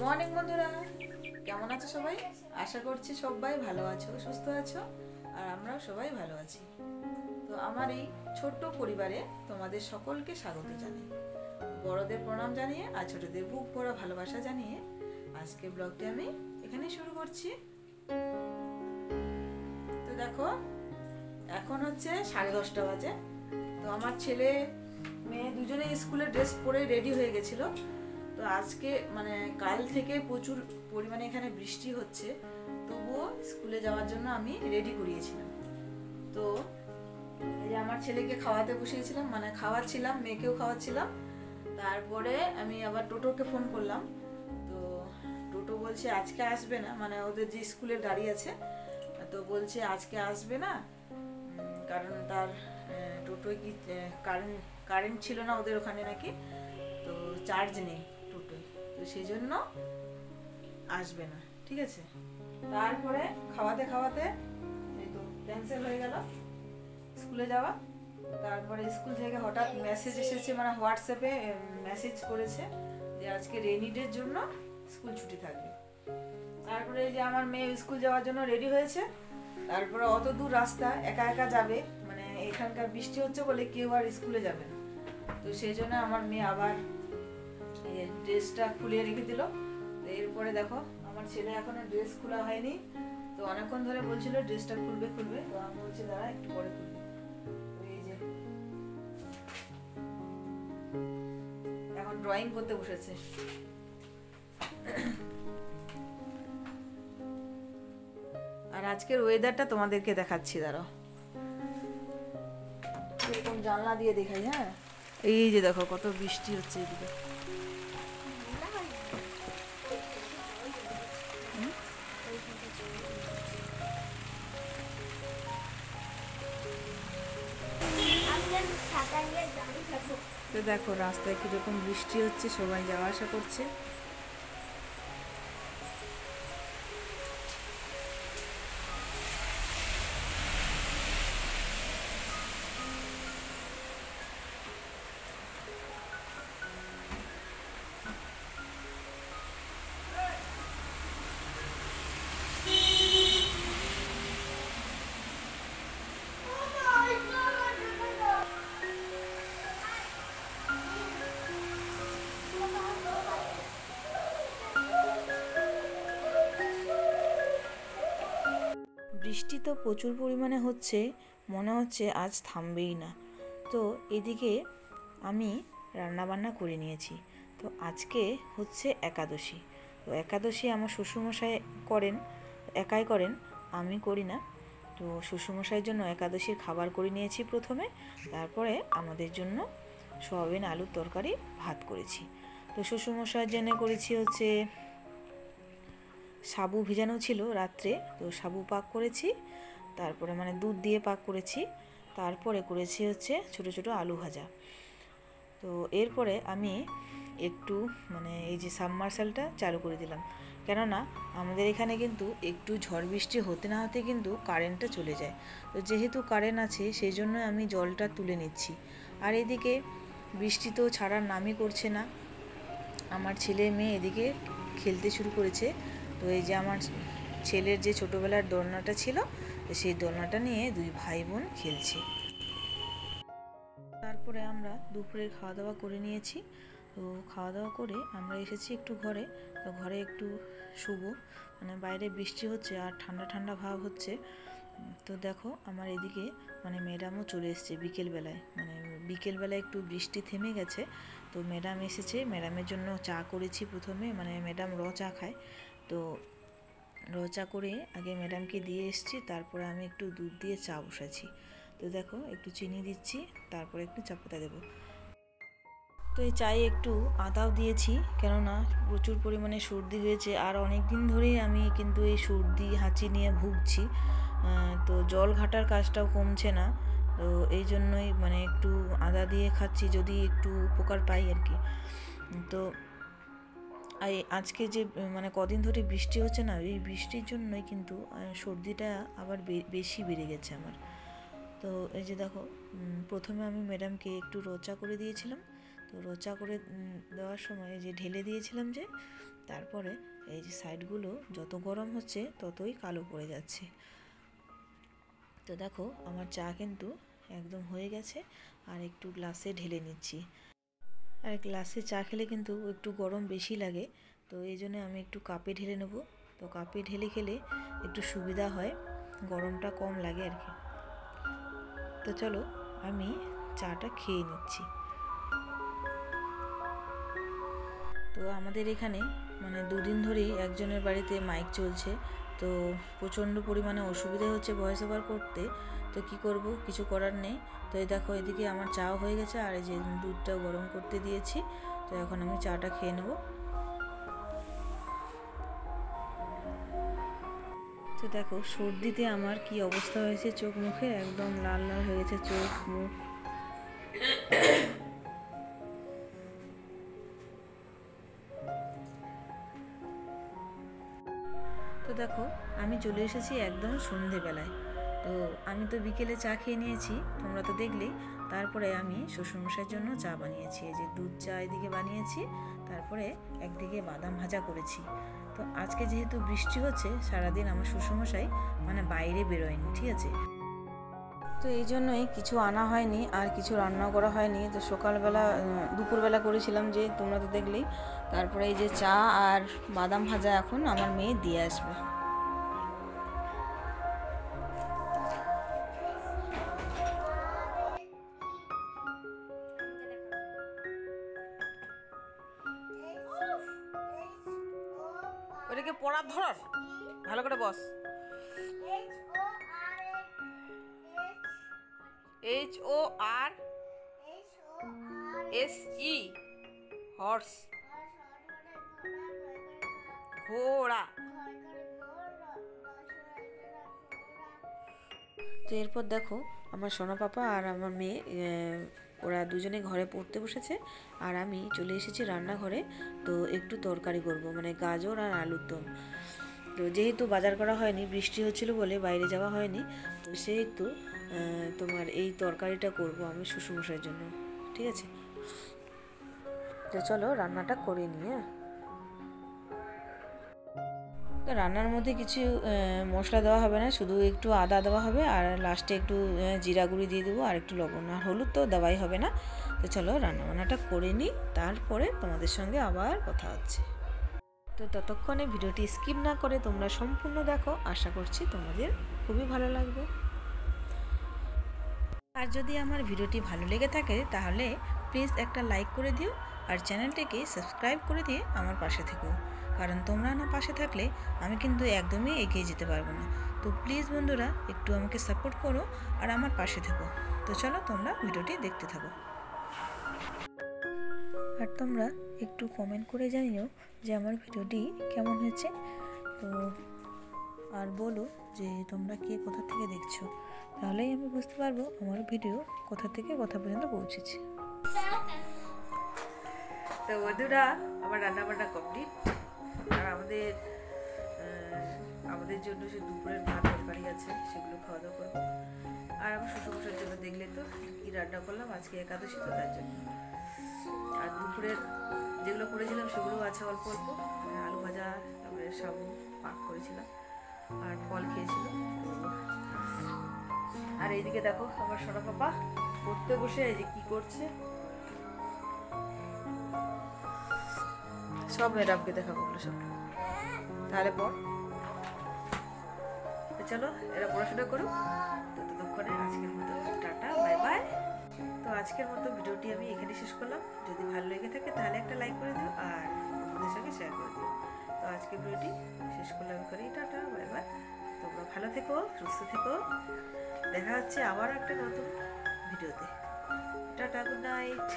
Morning বন্ধুরা, কেমন আছো সবাই? আশা করছি সবাই ভালো আছো, সুস্থ আছো, আর আমরাও সবাই ভালো আছি। তো আমার এই ছোট্ট পরিবারে তোমাদের সকলকে স্বাগত জানাই। বড়দের প্রণাম জানিয়ে আর ছোটদের বুক ভরা ভালোবাসা জানিয়ে আজকে ব্লগটি আমি এখানেই শুরু করছি। তো দেখো, এখন হচ্ছে 10:30 বাজে। তো আমার ছেলে মেয়ে দুজনে স্কুলের ড্রেস পরে রেডি হয়ে গেছিলো। তো আজকে মানে কাল থেকে প্রচুর পরিমাণে এখানে বৃষ্টি হচ্ছে, তবুও স্কুলে যাওয়ার জন্য আমি রেডি করিয়েছিলাম। তো এই যে আমার ছেলেকে খাওয়াতে বসিয়েছিলাম, মানে খাওয়াচ্ছিলাম, মেয়েকেও খাওয়াচ্ছিলাম। তারপরে আমি আবার টোটোকে ফোন করলাম। তো টোটো বলছে আজকে আসবে না, মানে ওদের যে স্কুলের গাড়ি আছে, তো বলছে আজকে আসবে না, কারণ তার টোটোয় কি কারেন্ট ছিল না ওদের ওখানে নাকি, তো চার্জ নেই টোটোয়, তো সেই জন্য আসবে না। ঠিক আছে, তারপরে খাওয়াতে খাওয়াতে এই তো ক্যান্সেল হয়ে গেল স্কুলে যাওয়া। তারপরে স্কুল থেকে হঠাৎ মেসেজ এসেছে, মানে হোয়াটসঅ্যাপে মেসেজ করেছে যে আজকে রেইনি ডের জন্য স্কুল ছুটি থাকবে। তারপরে এই যে আমার মেয়ে স্কুল যাওয়ার জন্য রেডি হয়েছে। তারপরে অত দূর রাস্তা একা একা যাবে, মানে এখানকার বৃষ্টি হচ্ছে বলে কেউ আর স্কুলে যাবে না। তো সেই জন্য আমার মেয়ে আবার ড্রেসটা খুলে রেখে দিল। এরপরে দেখো আমার ছেলে এখনো ড্রেস খোলা হয়নি, তো অনেকক্ষণ ধরে বলছিল ড্রেসটা খুলবে, তো আমি বলছি দাঁড়া একটু পরে খুলবে। এই যে এখন ড্রয়িং করতে বসেছে। আর আজকের ওয়েদারটা তোমাদেরকে দেখাচ্ছি, দাঁড়াও এরকম জানলা দিয়ে দেখাই। হ্যাঁ, এই যে দেখো কত বৃষ্টি হচ্ছে এদিকে। তো দেখো রাস্তায় কিরকম বৃষ্টি হচ্ছে, সবাই যাওয়া আসা করছে। বৃষ্টি তো প্রচুর পরিমাণে হচ্ছে, মনে হচ্ছে আজ থামবেই না। তো এদিকে আমি রান্নাবান্না করে নিয়েছি। তো আজকে হচ্ছে একাদশী। তো একাদশী আমার শ্বশুরমশাই করেন, একাই করেন, আমি করি না। তো শ্বশুরমশাইয়ের জন্য একাদশীর খাবার করে নিয়েছি প্রথমে, তারপরে আমাদের জন্য সয়াবিন আলুর তরকারি ভাত করেছি। তো শ্বশুরমশাইয়ের জন্য করেছি হচ্ছে সাবু ভিজানো ছিল রাত্রে, তো সাবু পাক করেছি, তারপরে মানে দুধ দিয়ে পাক করেছি, তারপরে করেছি হচ্ছে ছোট ছোট আলু ভাজা। তো এরপরে আমি একটু মানে এই যে সাবমার্শালটা চালু করে দিলাম, কেননা আমাদের এখানে কিন্তু একটু ঝড় বৃষ্টি হতে না হতে কিন্তু কারেন্টটা চলে যায়। তো যেহেতু কারেন্ট আছে সেই জন্য আমি জলটা তুলে নিচ্ছি। আর এদিকে বৃষ্টি তো ছাড়ার নামই করছে না। আমার ছেলে মেয়ে এদিকে খেলতে শুরু করেছে। তো এই যে আমার ছেলের যে ছোটোবেলার দোলনাটা ছিল, সেই দোলনাটা নিয়ে দুই ভাই বোন খেলছে। তারপরে আমরা দুপুরের খাওয়া দাওয়া করে নিয়েছি। তো খাওয়া দাওয়া করে আমরা এসেছি একটু ঘরে। তো ঘরে একটু শুবো, মানে বাইরে বৃষ্টি হচ্ছে আর ঠান্ডা ঠান্ডা ভাব হচ্ছে। তো দেখো আমার এদিকে মানে ম্যাডামও চলে এসছে বিকেলবেলায়, মানে বিকেলবেলায় একটু বৃষ্টি থেমে গেছে। তো ম্যাডাম এসেছে, ম্যাডামের জন্য চা করেছি প্রথমে, মানে ম্যাডাম র চা খায়। তো র চা করে আগে ম্যাডামকে দিয়ে এসেছি, তারপরে আমি একটু দুধ দিয়ে চা বসাচ্ছি। তো দেখো একটু চিনি দিচ্ছি, তারপরে একটু চা পাতা দেবো। তো এই চায়ে একটু আদাও দিয়েছি, কেননা প্রচুর পরিমাণে সর্দি হয়েছে আর অনেক দিন ধরেই আমি কিন্তু এই সর্দি হাঁচি নিয়ে ভুগছি। তো জল ঘাটার কাজটাও কমছে না, তো এই জন্যই মানে একটু আদা দিয়ে খাচ্ছি, যদি একটু উপকার পাই আর কি। তো আজকে যে মানে কদিন ধরে বৃষ্টি হচ্ছে না, এই বৃষ্টির জন্যই কিন্তু সর্দিটা আবার বেশি বেড়ে গেছে আমার। তো এই যে দেখো, প্রথমে আমি ম্যাডামকে একটু রোচা করে দিয়েছিলাম। তো রোচা করে দেওয়ার সময় যে ঢেলে দিয়েছিলাম যে, তারপরে এই যে সাইডগুলো যত গরম হচ্ছে ততই কালো পড়ে যাচ্ছে। তো দেখো আমার চা কিন্তু একদম হয়ে গেছে, আর একটু গ্লাসে ঢেলে নিচ্ছি। আর গ্লাসে চা খেলে কিন্তু একটু গরম বেশি লাগে, তো এই জন্য আমি একটু কাপে ঢেলে নেব। তো কাপে ঢেলে খেলে একটু সুবিধা হয়, গরমটা কম লাগে আর কি। তো চলো আমি চাটা খেয়ে নিচ্ছি। তো আমাদের এখানে মানে দুদিন ধরেই একজনের বাড়িতে মাইক চলছে, তো প্রচণ্ড পরিমাণে অসুবিধা হচ্ছে ভয়েস ওভার করতে। তো কি করব, কিছু করার নেই। তো এই দেখো, এদিকে আমার চা হয়ে গেছে, আর এই যে দুধটাও গরম করতে দিয়েছি। তো এখন আমি চাটা খেয়ে নেব। তো দেখো সর্দিতে আমার কি অবস্থা হয়েছে, চোখ মুখে একদম লাল লাল হয়ে গেছে চোখ মুখ। তো দেখো আমি চলে এসেছি একদম সন্ধেবেলায়। তো আমি তো বিকেলে চা খেয়ে নিয়েছি, তোমরা তো দেখলেই। তারপরে আমি শ্বশুরমশাইয়ের জন্য চা বানিয়েছি, এই যে দুধ চা এদিকে বানিয়েছি, তারপরে একদিকে বাদাম ভাজা করেছি। তো আজকে যেহেতু বৃষ্টি হচ্ছে, সারাদিন আমার শ্বশুরমশাই মানে বাইরে বেরোয়নি, ঠিক আছে। তো এই জন্যই কিছু আনা হয়নি, আর কিছু রান্না করা হয়নি। তো সকালবেলা দুপুরবেলা করেছিলাম, যে তোমরা তো দেখলেই। তারপরে এই যে চা আর বাদাম ভাজা এখন আমার মেয়ে দিয়ে আসবে। ওটাকে পড়ার ধর, ভালো করে বস। HORSE, হর্স, ঘোড়া। তো এরপর দেখো আমার সোনা পাপা আর আমার মেয়ে, ওরা দুজনে ঘরে পড়তে বসেছে, আর আমি চলে এসেছি রান্নাঘরে। তো একটু তরকারি করব, মানে গাজর আর আলুর দম। তো যেহেতু বাজার করা হয়নি, বৃষ্টি হচ্ছিল বলে বাইরে যাওয়া হয়নি, তো সেহেতু তোমার এই তরকারিটা করব আমি শ্বশুরমশাইয়ের জন্য, ঠিক আছে। তো চলো রান্নাটা করে নিয়ে। তো রান্নার মধ্যে কিছু মশলা দেওয়া হবে না, শুধু একটু আদা দেওয়া হবে, আর লাস্টে একটু জিরা গুঁড়ি দিয়ে দেবো, আর একটু লবণ আর হলুদ তো দেওয়াই হবে না। তো চলো রান্নাবান্নাটা করে নিই, তারপরে তোমাদের সঙ্গে আবার কথা হচ্ছে। তো ততক্ষণে ভিডিওটি স্কিপ না করে তোমরা সম্পূর্ণ দেখো, আশা করছি তোমাদের খুবই ভালো লাগবে। আর যদি আমার ভিডিওটি ভালো লেগে থাকে তাহলে প্লিজ একটা লাইক করে দিও, আর চ্যানেলটিকে সাবস্ক্রাইব করে দিয়ে আমার পাশে থেকো, কারণ তোমরা না পাশে থাকলে আমি কিন্তু একদমই এগিয়ে যেতে পারবো না। তো প্লিজ বন্ধুরা একটু আমাকে সাপোর্ট করো আর আমার পাশে থেকো। তো চলো তোমরা ভিডিওটি দেখতে থাকো, আর তোমরা একটু কমেন্ট করে জানিও যে আমার ভিডিওটি কেমন হয়েছে। তো আর বলো যে তোমরা কে কোথা থেকে দেখছো, তাহলেই আমি বুঝতে পারবো আমার ভিডিও কোথা থেকে কোথা পর্যন্ত পৌঁছেছে। তো বন্ধুরা আমার রান্নাবান্না কমপ্লিট, আর আমাদের জন্য সে দুপুরের ভাত তরকারি আছে, সেগুলো খাওয়া দাওয়া করবো। আর আমার শ্বশুরমশাইয়ের জন্য দেখলে তো কী রান্না করলাম, আজকে একাদশী তো তার জন্য। আর দুপুরের যেগুলো করেছিলাম সেগুলো আছে অল্প অল্প, আলু ভাজা, তারপরে সাবু পাক করেছিলাম, আর ফল খেয়েছিল। আর এইদিকে দেখো আমার সোনা পাপা পড়তে বসে এই যে কি করছে, সব ম্যাডামকে দেখাবো সব। তাহলে পর চলো এরা পড়াশোনা করুক, ততক্ষণে আজকের মতো টাটা, বাই বাই। তো আজকের মতো ভিডিওটি আমি এখানে শেষ করলাম। যদি ভালো লেগে থাকে তাহলে একটা লাইক করে দিও, আর বন্ধুদের সঙ্গে শেয়ার করে দিও। তো আজকের ভিডিওটি শেষ করলাম করেই, টাটা বাই বাই। তোমরা ভালো থেকো, সুস্থ থেকো, দেখা হচ্ছে আবার একটা নতুন ভিডিওতে। Tata, good night.